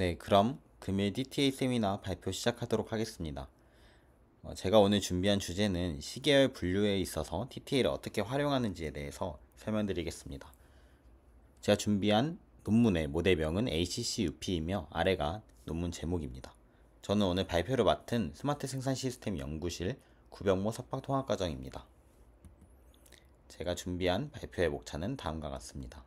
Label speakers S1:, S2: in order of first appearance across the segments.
S1: 네, 그럼 금일 DTA 세미나 발표 시작하도록 하겠습니다. 제가 오늘 준비한 주제는 시계열 분류에 있어서 TTA를 어떻게 활용하는지에 대해서 설명드리겠습니다. 제가 준비한 논문의 모델명은 ACCUP이며 아래가 논문 제목입니다. 저는 오늘 발표를 맡은 스마트 생산 시스템 연구실 구병모 석박통합과정입니다. 제가 준비한 발표의 목차는 다음과 같습니다.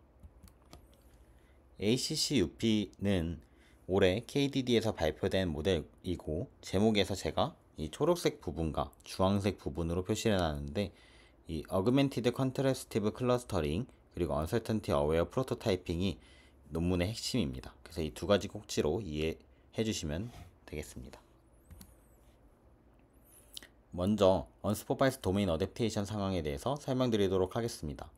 S1: ACCUP는 올해 KDD에서 발표된 모델이고, 제목에서 제가 이 초록색 부분과 주황색 부분으로 표시를 해놨는데, 이 Augmented Contrastive Clustering 그리고 Uncertainty Aware Prototyping이 논문의 핵심입니다. 그래서 이 두 가지 꼭지로 이해해 주시면 되겠습니다. 먼저 Unsupervised Domain Adaptation 상황에 대해서 설명드리도록 하겠습니다.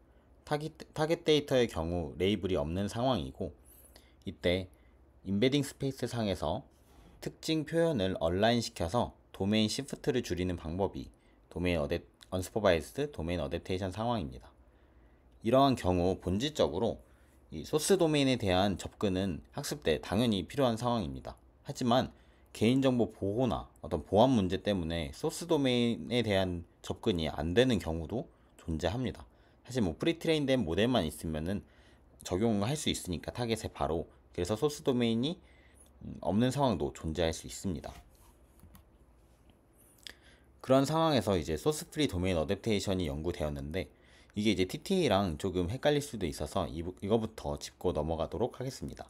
S1: 타겟 데이터의 경우 레이블이 없는 상황이고, 이때 인베딩 스페이스 상에서 특징 표현을 얼라인 시켜서 도메인 시프트를 줄이는 방법이 Unsupervised Domain Adaptation 상황입니다. 이러한 경우 본질적으로 이 소스 도메인에 대한 접근은 학습 때 당연히 필요한 상황입니다. 하지만 개인정보 보호나 어떤 보안 문제 때문에 소스 도메인에 대한 접근이 안 되는 경우도 존재합니다. 사실 프리트레인된 모델만 있으면은 적용할 수 있으니까 타겟에 바로, 그래서 소스 도메인이 없는 상황도 존재할 수 있습니다. 그런 상황에서 이제 소스 프리 도메인 어댑테이션이 연구되었는데, 이게 이제 TTA랑 조금 헷갈릴 수도 있어서 이거부터 짚고 넘어가도록 하겠습니다.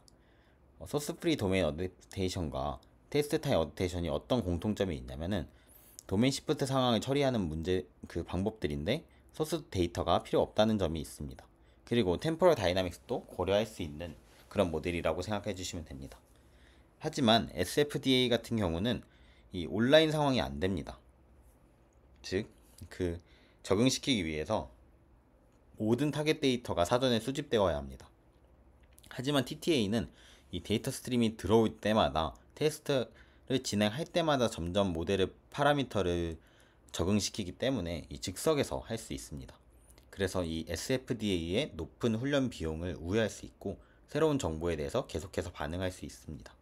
S1: 소스 프리 도메인 어댑테이션과 테스트 타입 어댑테이션이 어떤 공통점이 있냐면은 도메인 시프트 상황을 처리하는 문제 방법들인데, 소스 데이터가 필요 없다는 점이 있습니다. 그리고 템포럴 다이나믹스도 고려할 수 있는 그런 모델이라고 생각해 주시면 됩니다. 하지만 SFDA 같은 경우는 이 온라인 상황이 안 됩니다. 즉, 적용시키기 위해서 모든 타겟 데이터가 사전에 수집되어야 합니다. 하지만 TTA는 이 데이터 스트림이 들어올 때마다 테스트를 진행할 때마다 점점 모델의 파라미터를 적응시키기 때문에 이 즉석에서 할 수 있습니다. 그래서 이 SFDA의 높은 훈련 비용을 우회할 수 있고, 새로운 정보에 대해서 계속해서 반응할 수 있습니다.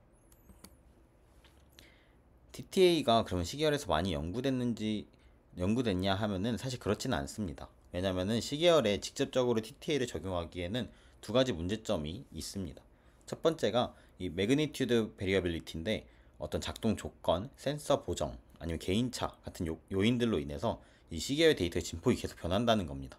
S1: TTA가 그러면 시계열에서 많이 연구됐냐 하면은 사실 그렇지는 않습니다. 왜냐면은 시계열에 직접적으로 TTA를 적용하기에는 두 가지 문제점이 있습니다. 첫 번째가 이 매그니튜드 베리어빌리티인데, 어떤 작동 조건, 센서 보정, 아니면 개인차 같은 요인들로 인해서 이 시계열 데이터의 진폭이 계속 변한다는 겁니다.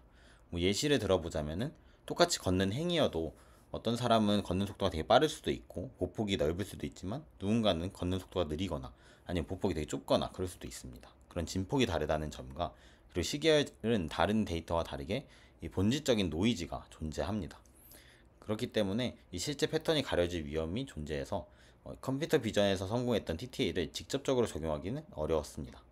S1: 예시를 들어보자면은 똑같이 걷는 행위여도 어떤 사람은 걷는 속도가 되게 빠를 수도 있고 보폭이 넓을 수도 있지만, 누군가는 걷는 속도가 느리거나 아니면 보폭이 되게 좁거나 그럴 수도 있습니다. 그런 진폭이 다르다는 점과, 그리고 시계열은 다른 데이터와 다르게 이 본질적인 노이즈가 존재합니다. 그렇기 때문에 이 실제 패턴이 가려질 위험이 존재해서 컴퓨터 비전에서 성공했던 TTA를 직접적으로 적용하기는 어려웠습니다.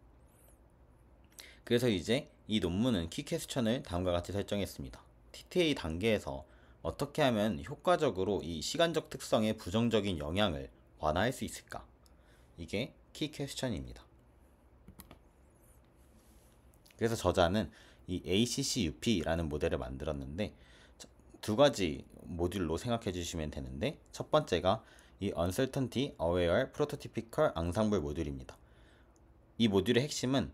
S1: 그래서 이제 이 논문은 키 퀘스천을 다음과 같이 설정했습니다. TTA 단계에서 어떻게 하면 효과적으로 이 시간적 특성의 부정적인 영향을 완화할 수 있을까? 이게 키 퀘스천입니다. 그래서 저자는 이 ACCUP라는 모델을 만들었는데, 두 가지 모듈로 생각해 주시면 되는데, 첫 번째가 이 Uncertainty Aware Prototypical Ensemble 모듈입니다. 이 모듈의 핵심은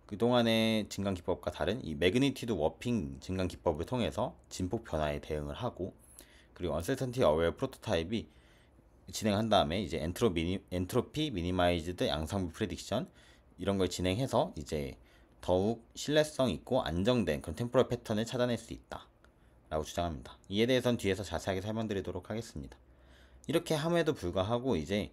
S1: 그동안의 증강 기법과 다른 이 매그니튜드 워핑 증강 기법을 통해서 진폭 변화에 대응을 하고, 그리고 Uncertainty Aware Prototype이 진행한 다음에 이제 엔트로피 미니마이즈드 양상부 프레딕션, 이런 걸 진행해서 이제 더욱 신뢰성 있고 안정된 그런 템포럴 패턴을 찾아낼 수 있다 라고 주장합니다. 이에 대해서는 뒤에서 자세하게 설명드리도록 하겠습니다. 이렇게 함에도 불구하고 이제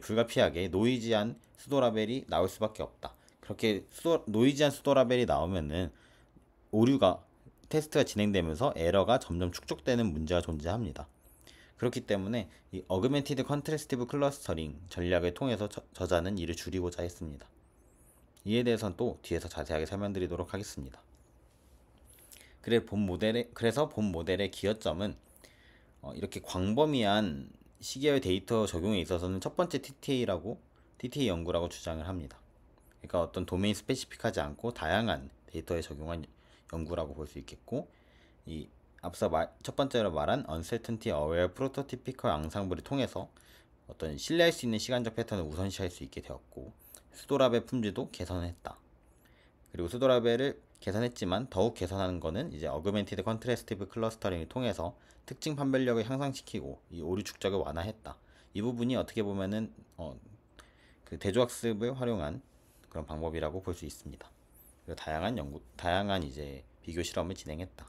S1: 불가피하게 노이지한 수도 라벨이 나올 수밖에 없다. 그렇게 노이지한 수도 라벨이 나오면은 테스트가 진행되면서 에러가 점점 축적되는 문제가 존재합니다. 그렇기 때문에 이 어그멘티드 컨트래스티브 클러스터링 전략을 통해서 저자는 이를 줄이고자 했습니다. 이에 대해서는 또 뒤에서 자세하게 설명드리도록 하겠습니다. 그래서 본 모델의 기여점은 이렇게 광범위한 시계열 데이터 적용에 있어서는 첫 번째 TTA 연구라고 주장을 합니다. 그러니까 어떤 도메인 스페시픽하지 않고 다양한 데이터에 적용한 연구라고 볼 수 있겠고, 이 앞서 첫 번째로 말한 Uncertainty Aware Prototypical 앙상블을 통해서 어떤 신뢰할 수 있는 시간적 패턴을 우선시할 수 있게 되었고, 수도라벨 품질도 개선했다. 그리고 수도라벨을 개선했지만 더욱 개선하는 것은 이제 어그멘티드 컨트래스티브 클러스터링을 통해서 특징 판별력을 향상시키고 이 오류 축적을 완화했다. 이 부분이 어떻게 보면은 그 대조학습을 활용한 그런 방법이라고 볼 수 있습니다. 그리고 다양한 이제 비교 실험을 진행했다.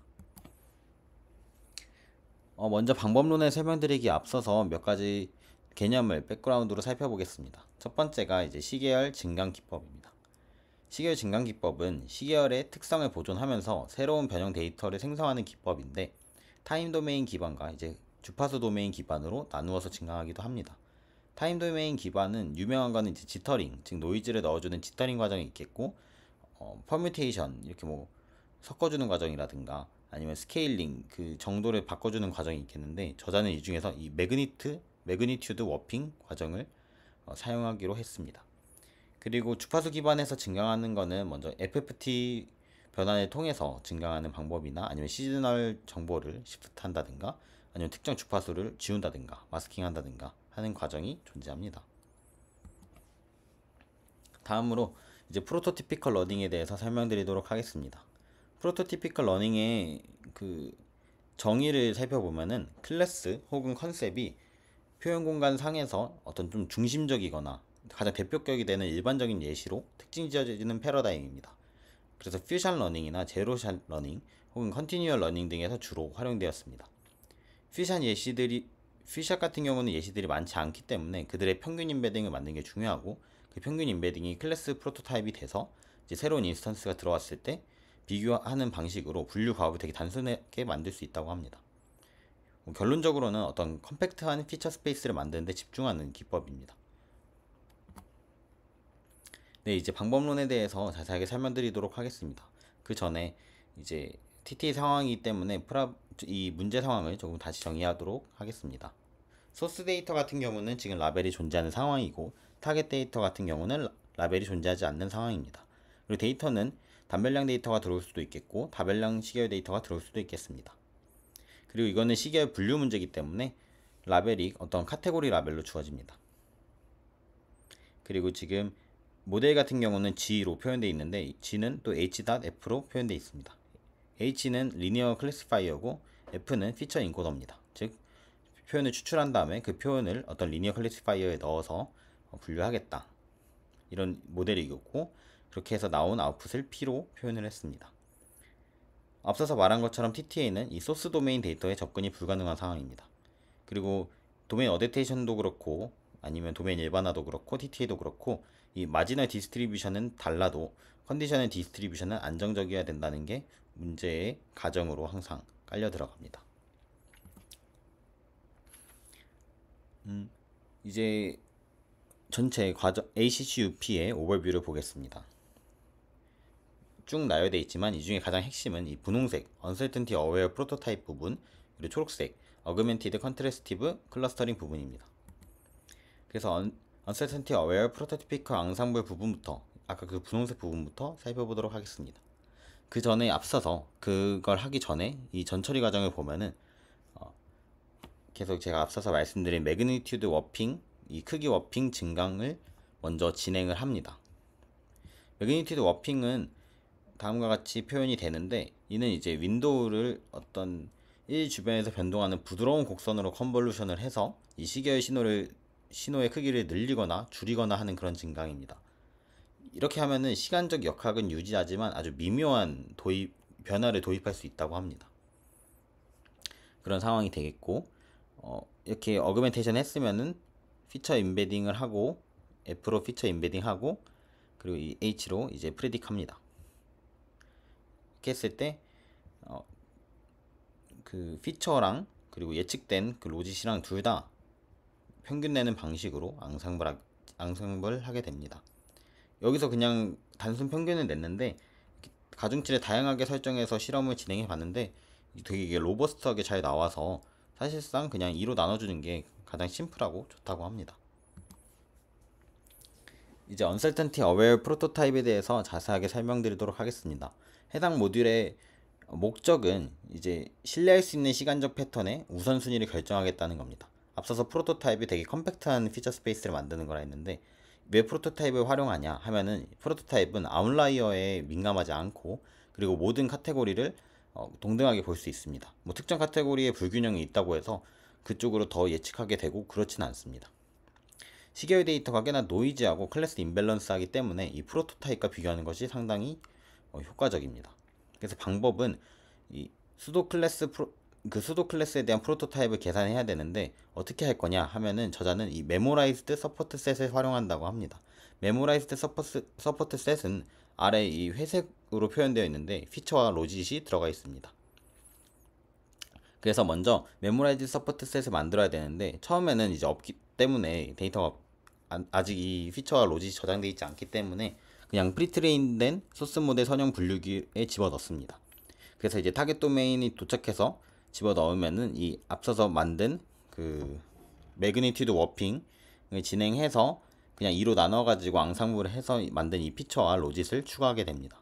S1: 먼저 방법론을 설명드리기 앞서서 몇 가지 개념을 백그라운드로 살펴보겠습니다. 첫 번째가 이제 시계열 증강 기법입니다. 시계열 증강 기법은 시계열의 특성을 보존하면서 새로운 변형 데이터를 생성하는 기법인데, 타임 도메인 기반과 이제 주파수 도메인 기반으로 나누어서 증강하기도 합니다. 타임 도메인 기반은 유명한 거는 이제 지터링, 즉 노이즈를 넣어주는 지터링 과정이 있겠고, 퍼뮤테이션 이렇게 뭐 섞어주는 과정이라든가 아니면 스케일링 그 정도를 바꿔주는 과정이 있겠는데, 저자는 이 중에서 이 매그니튜드 워핑 과정을 사용하기로 했습니다. 그리고 주파수 기반에서 증강하는 거는 먼저 FFT 변환을 통해서 증강하는 방법이나 아니면 시그널 정보를 시프트한다든가 아니면 특정 주파수를 지운다든가 마스킹한다든가 하는 과정이 존재합니다. 다음으로 이제 프로토티피컬 러닝에 대해서 설명드리도록 하겠습니다. 프로토티피컬 러닝의 그 정의를 살펴보면은 클래스 혹은 컨셉이 표현 공간 상에서 어떤 좀 중심적이거나 가장 대표격이 되는 일반적인 예시로 특징 지어지는 패러다임입니다. 그래서 퓨전 러닝이나 제로샷 러닝 혹은 컨티뉴얼 러닝 등에서 주로 활용되었습니다. 퓨샷 같은 경우는 예시들이 많지 않기 때문에 그들의 평균 인베딩을 만드는 게 중요하고, 그 평균 인베딩이 클래스 프로토타입이 돼서 이제 새로운 인스턴스가 들어왔을 때 비교하는 방식으로 분류 가업을 되게 단순하게 만들 수 있다고 합니다. 결론적으로는 어떤 컴팩트한 피처 스페이스를 만드는 데 집중하는 기법입니다. 네, 이제 방법론에 대해서 자세하게 설명드리도록 하겠습니다. 그 전에 이제 TTA 상황이기 때문에 이 문제 상황을 조금 다시 정의하도록 하겠습니다. 소스 데이터 같은 경우는 지금 라벨이 존재하는 상황이고, 타겟 데이터 같은 경우는 라벨이 존재하지 않는 상황입니다. 그리고 데이터는 단별량 데이터가 들어올 수도 있겠고 다별량 시계열 데이터가 들어올 수도 있겠습니다. 그리고 이거는 시계열 분류 문제이기 때문에 라벨이 어떤 카테고리 라벨로 주어집니다. 그리고 지금 모델 같은 경우는 G로 표현되어 있는데 G는 또 H.F로 표현되어 있습니다. H는 리니어 클래시파이어고 F는 피처 인코더입니다. 즉 표현을 추출한 다음에 그 표현을 어떤 리니어 클래시파이어에 넣어서 분류하겠다, 이런 모델이었고, 그렇게 해서 나온 아웃풋을 P로 표현을 했습니다. 앞서서 말한 것처럼 TTA는 이 소스 도메인 데이터에 접근이 불가능한 상황입니다. 그리고 도메인 어댑테이션도 그렇고 아니면 도메인 일반화도 그렇고 TTA도 그렇고 이 마지널 디스트리뷰션은 달라도 컨디셔널 디스트리뷰션은 안정적이어야 된다는 게 문제의 가정으로 항상 깔려 들어갑니다. 이제 전체 과정 ACCUP의 오버뷰를 보겠습니다. 쭉 나열되어 있지만 이 중에 가장 핵심은 이 분홍색 Uncertainty Aware Prototype 부분, 그리고 초록색 Augmented Contrastive Clustering 부분입니다. 그래서 Uncertainty Aware Prototypical Ensemble 부분부터, 아까 그 분홍색 부분부터 살펴보도록 하겠습니다. 그 전에 앞서서 그걸 하기 전에 이 전처리 과정을 보면은 계속 제가 앞서서 말씀드린 매그니튜드 워핑, 이 크기 워핑 증강을 먼저 진행을 합니다. 매그니튜드 워핑은 다음과 같이 표현이 되는데, 이는 이제 윈도우를 어떤 일 주변에서 변동하는 부드러운 곡선으로 컨볼루션을 해서 이 시계의 신호의 크기를 늘리거나 줄이거나 하는 그런 증강입니다. 이렇게 하면은 시간적 역학은 유지하지만 아주 미묘한 변화를 도입할 수 있다고 합니다. 그런 상황이 되겠고, 이렇게 어그멘테이션 했으면은 피처 인베딩을 하고 F로 피처 인베딩 하고 그리고 이 H로 이제 프레딕 합니다. 이렇게 했을 때 그 피처랑 그리고 예측된 그 로짓이랑 둘 다 평균 내는 방식으로 앙상블을 하게 됩니다. 여기서 그냥 단순 평균을 냈는데 가중치를 다양하게 설정해서 실험을 진행해 봤는데 되게 이게 로버스트하게 잘 나와서 사실상 그냥 2로 나눠주는 게 가장 심플하고 좋다고 합니다. 이제 Uncertainty Aware 프로토타입에 대해서 자세하게 설명드리도록 하겠습니다. 해당 모듈의 목적은 이제 신뢰할 수 있는 시간적 패턴의 우선순위를 결정하겠다는 겁니다. 앞서서 프로토타입이 되게 컴팩트한 피처 스페이스를 만드는 거라 했는데 왜 프로토타입을 활용하냐 하면은 프로토타입은 아웃라이어에 민감하지 않고 그리고 모든 카테고리를 동등하게 볼 수 있습니다. 뭐 특정 카테고리에 불균형이 있다고 해서 그쪽으로 더 예측하게 되고 그렇지는 않습니다. 시계열 데이터가 꽤나 노이즈하고 클래스 임밸런스하기 때문에 이 프로토타입과 비교하는 것이 상당히 효과적입니다. 그래서 방법은 이 수도 클래스 수도 클래스에 대한 프로토타입을 계산해야 되는데 어떻게 할 거냐 하면은 저자는 이 메모라이즈드 서포트 셋을 활용한다고 합니다. 메모라이즈드 서포트 셋은 아래 이 회색으로 표현되어 있는데 피처와 로짓이 들어가 있습니다. 그래서 먼저 메모라이즈 서포트 셋을 만들어야 되는데 처음에는 이제 없기 때문에 데이터가 아직 이 피처와 로짓이 저장되어 있지 않기 때문에 그냥 프리트레인된 소스 모델 선형 분류기에 집어넣습니다. 그래서 이제 타겟 도메인이 도착해서 집어넣으면은 이 앞서서 만든 그 매그니튜드 워핑을 진행해서 그냥 2로 나눠가지고 앙상블을 해서 만든 이 피처와 로짓을 추가하게 됩니다.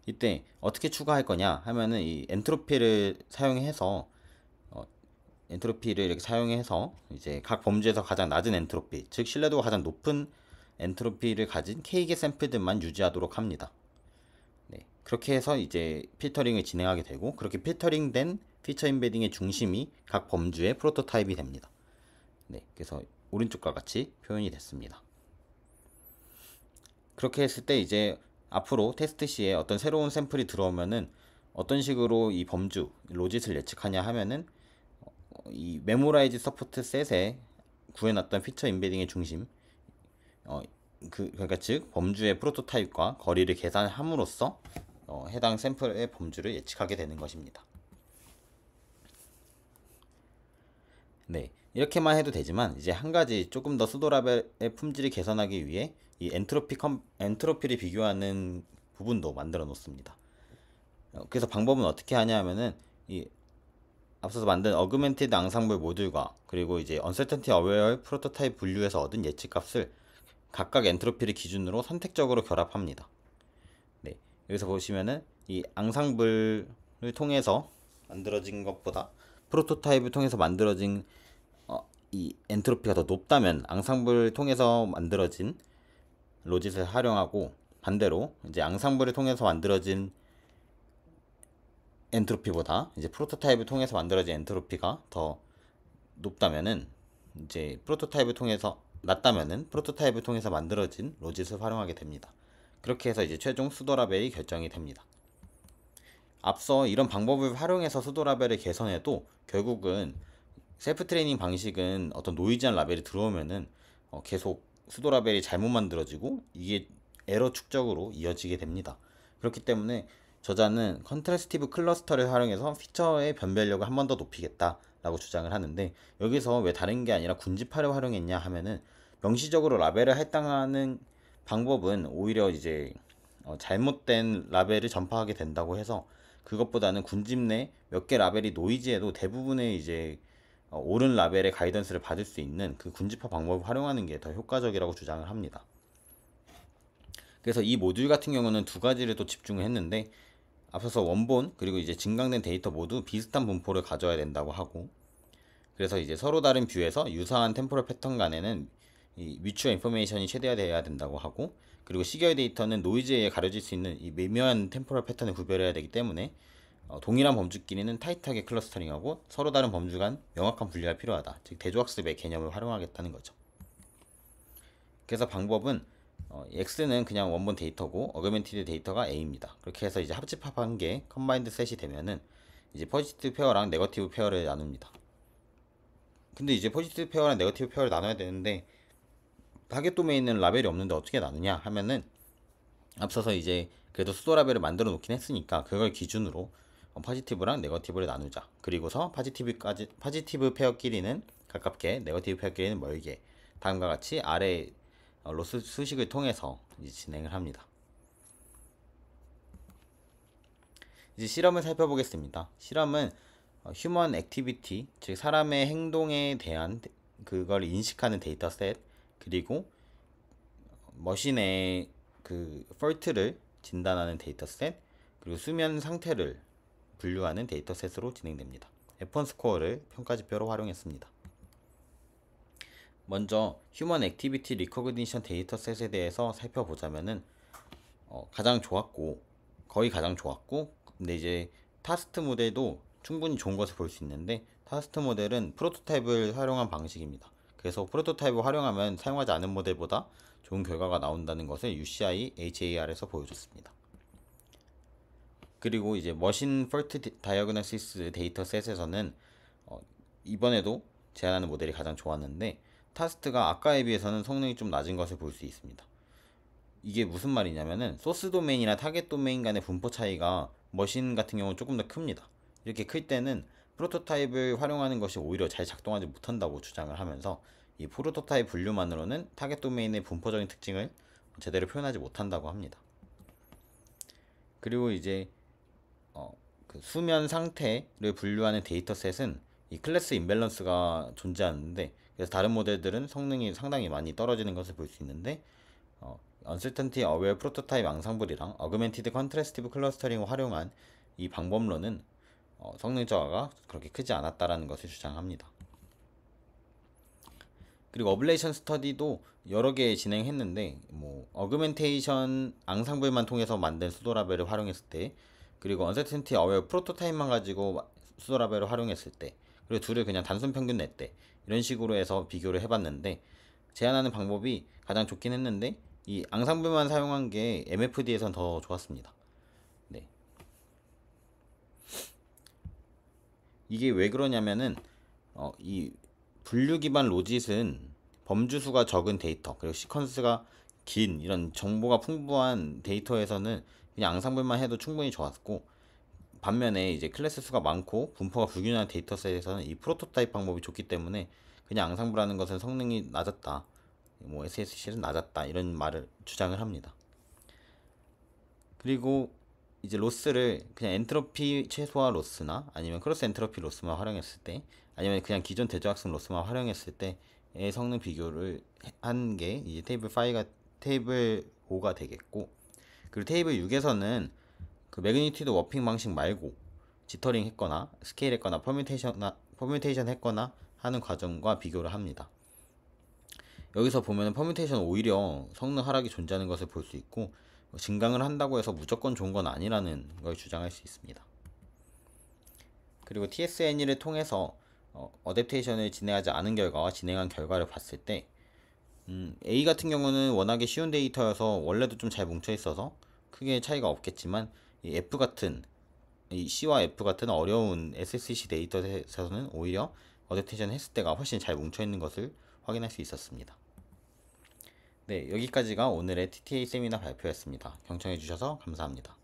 S1: 이때 어떻게 추가할 거냐 하면은 이 엔트로피를 사용해서 엔트로피를 이렇게 사용해서 이제 각 범주에서 가장 낮은 엔트로피, 즉 신뢰도가 가장 높은 엔트로피를 가진 K개 샘플들만 유지하도록 합니다. 네, 그렇게 해서 이제 필터링을 진행하게 되고 그렇게 필터링된 피처 임베딩의 중심이 각 범주의 프로토타입이 됩니다. 네, 그래서 오른쪽과 같이 표현이 됐습니다. 그렇게 했을 때 이제 앞으로 테스트 시에 어떤 새로운 샘플이 들어오면은 어떤 식으로 이 범주 로짓을 예측하냐 하면은 이 메모라이즈 서포트 셋에 구해놨던 피처 임베딩의 중심 그러니까 즉 범주의 프로토타입과 거리를 계산함으로써 해당 샘플의 범주를 예측하게 되는 것입니다. 네, 이렇게만 해도 되지만 이제 한 가지 조금 더 수도 라벨의 품질을 개선하기 위해 이 엔트로피를 비교하는 부분도 만들어 놓습니다. 그래서 방법은 어떻게 하냐 하면은 이 앞서서 만든 어그멘티드 앙상블 모듈과 그리고 이제 언설턴티 어웨어 프로토타입 분류에서 얻은 예측값을 각각 엔트로피를 기준으로 선택적으로 결합합니다. 네, 여기서 보시면은 이 앙상블을 통해서 만들어진 것보다 프로토타입을 통해서 만들어진 이 엔트로피가 더 높다면 앙상블을 통해서 만들어진 로짓을 활용하고 반대로 이제 앙상블을 통해서 만들어진 엔트로피보다 이제 프로토타입을 통해서 만들어진 엔트로피가 더 높다면은 이제 프로토타입을 통해서 낮다면은 프로토타입을 통해서 만들어진 로짓을 활용하게 됩니다. 그렇게 해서 이제 최종 수도 라벨이 결정이 됩니다. 앞서 이런 방법을 활용해서 수도 라벨을 개선해도 결국은 셀프 트레이닝 방식은 어떤 노이즈한 라벨이 들어오면은 계속 수도 라벨이 잘못 만들어지고 이게 에러 축적으로 이어지게 됩니다. 그렇기 때문에 저자는 컨트라스티브 클러스터를 활용해서 피처의 변별력을 한 번 더 높이겠다 라고 주장을 하는데 여기서 왜 다른 게 아니라 군집화를 활용했냐 하면은 명시적으로 라벨을 할당하는 방법은 오히려 이제 잘못된 라벨을 전파하게 된다고 해서 그것보다는 군집 내 몇 개 라벨이 노이즈해도 대부분의 이제 옳은 라벨의 가이던스를 받을 수 있는 그 군집화 방법을 활용하는 게 더 효과적이라고 주장을 합니다. 그래서 이 모듈 같은 경우는 두 가지를 또 집중을 했는데 앞서서 원본 그리고 이제 증강된 데이터 모두 비슷한 분포를 가져야 된다고 하고 그래서 이제 서로 다른 뷰에서 유사한 템포럴 패턴 간에는 이 뮤추얼 인포메이션이 최대화되어야 된다고 하고 그리고 시계열 데이터는 노이즈에 의해 가려질 수 있는 이 미묘한 템포럴 패턴을 구별해야 되기 때문에 동일한 범주끼리는 타이트하게 클러스터링하고 서로 다른 범주 간 명확한 분리가 필요하다. 즉 대조학습의 개념을 활용하겠다는 거죠. 그래서 방법은 X는 그냥 원본 데이터고 어그멘티드 데이터가 A입니다. 그렇게 해서 이제 합집합한 게 컴바인드 셋이 되면은 이제 포지티브 페어랑 네거티브 페어를 나눕니다. 근데 이제 포지티브 페어랑 네거티브 페어를 나눠야 되는데 타겟 도메인은 라벨이 없는데 어떻게 나누냐 하면은 앞서서 이제 그래도 수도 라벨을 만들어 놓긴 했으니까 그걸 기준으로 포지티브랑 네거티브를 나누자. 그리고서 포지티브 페어끼리는 가깝게 네거티브 페어끼리는 멀게 다음과 같이 아래 로스 수식을 통해서 이제 진행을 합니다. 이제 실험을 살펴보겠습니다. 실험은 휴먼 액티비티, 즉 사람의 행동에 대한 그걸 인식하는 데이터셋 그리고 머신의 그 폴트를 진단하는 데이터셋 그리고 수면 상태를 분류하는 데이터셋으로 진행됩니다. F1 스코어를 평가지표로 활용했습니다. 먼저 휴먼 액티비티 리코그니션 데이터셋에 대해서 살펴보자면은 가장 좋았고 거의 가장 좋았고, 근데 이제 타스트 모델도 충분히 좋은 것을 볼 수 있는데, 타스트 모델은 프로토타입을 활용한 방식입니다. 그래서 프로토타입을 활용하면 사용하지 않은 모델보다 좋은 결과가 나온다는 것을 UCI HAR에서 보여줬습니다. 그리고 이제 머신 폴트 다이어그노시스 데이터셋에서는 이번에도 제안하는 모델이 가장 좋았는데, 타스트가 아까에 비해서는 성능이 좀 낮은 것을 볼 수 있습니다. 이게 무슨 말이냐면은 소스 도메인이나 타겟 도메인 간의 분포 차이가 머신 같은 경우는 조금 더 큽니다. 이렇게 클 때는 프로토타입을 활용하는 것이 오히려 잘 작동하지 못한다고 주장을 하면서, 이 프로토타입 분류만으로는 타겟 도메인의 분포적인 특징을 제대로 표현하지 못한다고 합니다. 그리고 이제 그 수면 상태를 분류하는 데이터셋은 이 클래스 임밸런스가 존재하는데, 그래서 다른 모델들은 성능이 상당히 많이 떨어지는 것을 볼 수 있는데, Uncertainty Aware Prototype 앙상블이랑 Augmented Contrastive Clustering을 활용한 이 방법론은 성능 저하가 그렇게 크지 않았다라는 것을 주장합니다. 그리고 어블레이션 스터디도 여러 개 진행했는데, 어그멘테이션 앙상블만 통해서 만든 수도라벨을 활용했을 때, 그리고 언서텐티 어웨어 프로토타입만 가지고 수도라벨을 활용했을 때, 그리고 둘을 그냥 단순 평균 냈대, 이런 식으로 해서 비교를 해봤는데, 제안하는 방법이 가장 좋긴 했는데 이 앙상블만 사용한 게 MFD에선 더 좋았습니다. 네. 이게 왜 그러냐면은 이 분류 기반 로짓은 범주 수가 적은 데이터, 그리고 시퀀스가 긴 이런 정보가 풍부한 데이터에서는 그냥 앙상블만 해도 충분히 좋았고, 반면에 이제 클래스 수가 많고 분포가 불균형한 데이터셋에서는 이 프로토타입 방법이 좋기 때문에 그냥 앙상블하는 것은 성능이 낮았다, SSC는 낮았다, 이런 말을 주장을 합니다. 그리고 이제 로스를 그냥 엔트로피 최소화 로스나 아니면 크로스 엔트로피 로스만 활용했을 때, 아니면 그냥 기존 대조학습 로스만 활용했을 때의 성능 비교를 한 게 이제 테이블 5가 되겠고, 그리고 테이블 6에서는 그 매그니튜드 워핑 방식 말고 지터링 했거나 스케일 했거나 퍼뮤테이션 했거나 하는 과정과 비교를 합니다. 여기서 보면 퍼뮤테이션 오히려 성능 하락이 존재하는 것을 볼 수 있고, 증강을 한다고 해서 무조건 좋은 건 아니라는 걸 주장할 수 있습니다. 그리고 TSNE를 통해서 어댑테이션을 진행하지 않은 결과와 진행한 결과를 봤을 때, A 같은 경우는 워낙에 쉬운 데이터여서 원래도 좀 잘 뭉쳐 있어서 크게 차이가 없겠지만, 이 F 같은 이 C와 F 같은 어려운 SSC 데이터에서는 오히려 어댑테이션 했을 때가 훨씬 잘 뭉쳐 있는 것을 확인할 수 있었습니다. 네, 여기까지가 오늘의 TTA 세미나 발표였습니다. 경청해 주셔서 감사합니다.